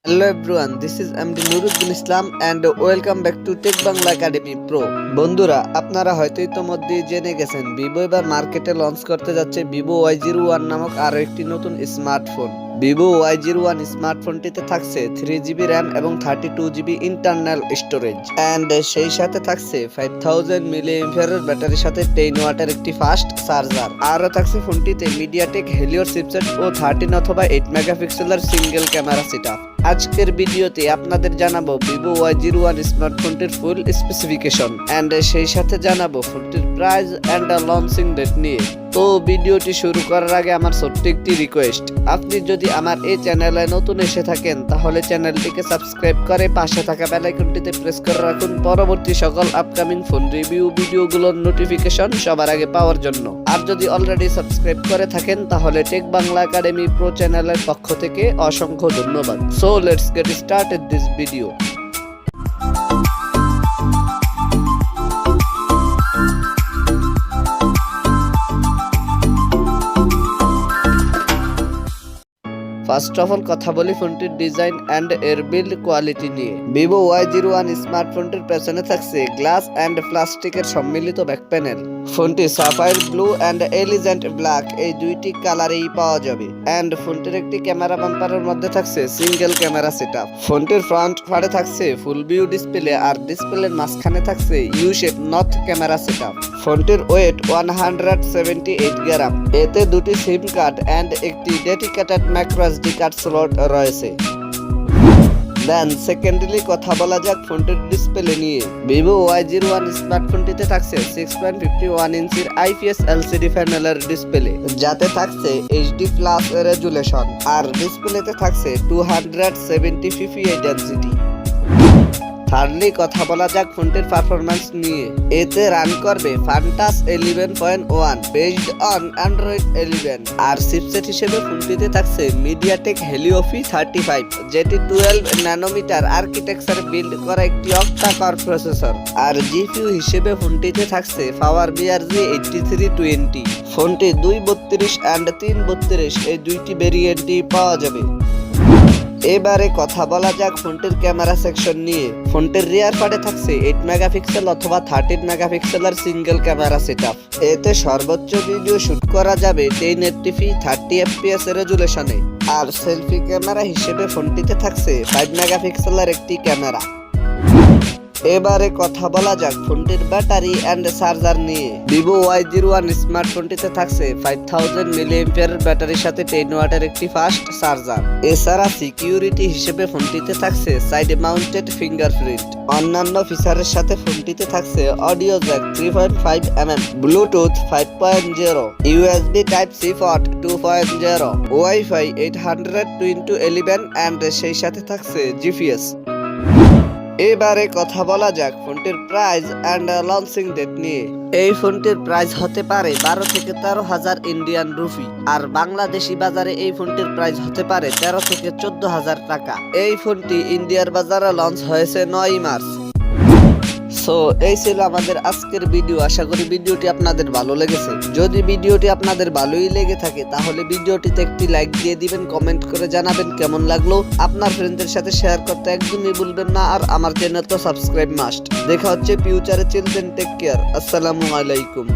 Hello everyone, this is MD Nuruddin Islam and welcome back to Tech Bangla Academy Pro. বন্ধুরা, আপনারা হয়তো ইতোমধ্যেই জেনে গেছেন ভিভো এবার মার্কেটে লঞ্চ করতে যাচ্ছে ViVO Y01 নামক আরো একটি নতুন স্মার্টফোন। ViVO Y01 স্মার্টফোনটিতে থাকছে 3GB RAM এবং 32GB ইন্টারনাল স্টোরেজ এন্ড সেই সাথে থাকছে 5000 mAh ব্যাটারির সাথে 10 ওয়াটের একটি ফাস্ট চার্জার। আরও থাকছে ফোনটিতে মিডিয়াটেক হেলিও চিপসেট ও 13 অথবা 8 মেগাপিক্সেলের সিঙ্গেল ক্যামেরা সেটআপ। আজকের ভিডিওতে আপনাদের জানাবো ViVO Y01 স্মার্টফোনটির ফুল স্পেসিফিকেশন এন্ড সেই সাথে জানাবো ফোনটির প্রাইস এন্ড লঞ্চিং ডেট নিয়ে। তো ভিডিওটি শুরু করার আগে আমার ছোট্ট একটি রিকোয়েস্ট, আপনি যদি আমার এই চ্যানেলে নতুন এসে থাকেন তাহলে চ্যানেলটিকে সাবস্ক্রাইব করে পাশে থাকা বেল আইকনটিতে প্রেস করে রাখুন পরবর্তী সকল আপকামিং ফোন রিভিউ ভিডিওগুলোর নোটিফিকেশন সবার আগে পাওয়ার জন্য। আর যদি অলরেডি সাবস্ক্রাইব করে থাকেন তাহলে টেক বাংলা একাডেমি প্রো চ্যানেলের পক্ষ থেকে অসংখ্য ধন্যবাদ। So let's get started this video. First of all কথা বলি ফোনটির ডিজাইন এন্ড এর বিল্ড কোয়ালিটি নিয়ে। ViVO Y01 স্মার্টফোনটির পেছনে থাকছে গ্লাস এন্ড প্লাস্টিকের সম্মিলিত ব্যাক প্যানেল। ফোনটি sapphire blue and elegant black এই দুইটি কালারেই পাওয়া যাবে এন্ড ফোনটির একটি ক্যামেরা বাম্পারের মধ্যে থাকছে সিঙ্গেল ক্যামেরা সেটআপ। ফোনটির ফ্রন্ট পার্টে থাকছে ফুল ভিউ ডিসপ্লে আর ডিসপ্লের মাঝখানে থাকছে ইউ শেপ নর্থ ক্যামেরা সেটআপ। ফোনটির ওয়েট 178 গ্রাম। এতে দুটি সিম কার্ড এন্ড একটি dedicated micro SD card slot রয়েছে। দেন সেকেন্ডলি কথা বলা যাক ফোনটির ডিসপ্লে নিয়ে। ViVO Y01 স্মার্টফোনটিতে থাকছে 6.51 ইঞ্চির IPS LCD প্যানেলের ডিসপ্লে, যাতে থাকছে HD প্লাস রেজুলেশন আর ডিসপ্লেতে থাকছে 270 ppi ডেনসিটি। থার্ডলি কথা বলা যাক ফোনটির পারফরম্যান্স নিয়ে। এতে রান করবে ফান্টাস 11.1 বেসড অন অ্যান্ড্রয়েড 11 আর চিপসেট হিসেবে ফোনটিতে থাকছে মিডিয়াটেক হেলিও P35, যেটি 12 ন্যানোমিটার আর্কিটেকচারে বিল্ড করা একটি অক্টা কোর প্রসেসর। আর জিপিইউ হিসেবে ফোনটিতে থাকছে পাওয়ার BRG 8320। ফোনটি 232 এন্ড 332 এই দুইটি ভেরিয়েন্টই পাওয়া যাবে। এবারে কথা বলা যাক ফোনটির ক্যামেরা সেকশন নিয়ে। ফোনটির রিয়ার পার্টে থাকছে 8 মেগাপিক্সেল অথবা 13 মেগাপিক্সেলের সিঙ্গেল ক্যামেরা সেটআপ। এতে সর্বোচ্চ ভিডিও শুট করা যাবে 1080p 30 fps রেজুলেশনে। আর সেলফি ক্যামেরা হিসেবে ফোনটিতে থাকছে 5 মেগাপিক্সেলের একটি ক্যামেরা। এবারে কথা বলা যাক ফোনটির ব্যাটারি এন্ড চার্জার নিয়ে। ViVO Y01 স্মার্টফোনটিতে থাকছে 5000 mAh ব্যাটারির সাথে 10 ওয়াটের একটি ফাস্ট চার্জার। এছাড়া সিকিউরিটি হিসেবে ফোনটিতে থাকছে সাইড মাউন্টেড ফিঙ্গারপ্রিন্ট। অন্যান্য ফিচারের সাথে ফোনটিতে থাকছে audio jack 3.5mm, Bluetooth 5.0, USB type C port 2.0, wifi 802.11 and সেই সাথে থাকছে GPS। এবারে কথা বলা যাক ফোনটির প্রাইস এন্ড লঞ্চিং ডেট নিয়ে। এই ফোনটির প্রাইস হতে পারে 12 থেকে 13,000 ইন্ডিয়ান রুপি আর বাংলাদেশি বাজারে এই ফোনটির প্রাইস হতে পারে 13 থেকে 14,000 টাকা। এই ফোনটি ইন্ডিয়ার বাজারে লঞ্চ হয়েছে 9 মার্চ। সো এই ছিল আমাদের আজকের ভিডিও। আশা করি ভিডিওটি আপনাদের ভালো লেগেছে। যদি ভিডিওটি আপনাদের ভালোই লেগে থাকে তাহলে ভিডিওটিতে একটি লাইক দিয়ে দিবেন, কমেন্ট করে জানাবেন কেমন লাগলো। আপনার ফ্রেন্ডদের সাথে শেয়ার করতে একদমই ভুলবেন না। আর আমার চ্যানেল তো সাবস্ক্রাইব মাস্ট। দেখা হচ্ছে ফিউচারে। Children take care. আসসালামু আলাইকুম।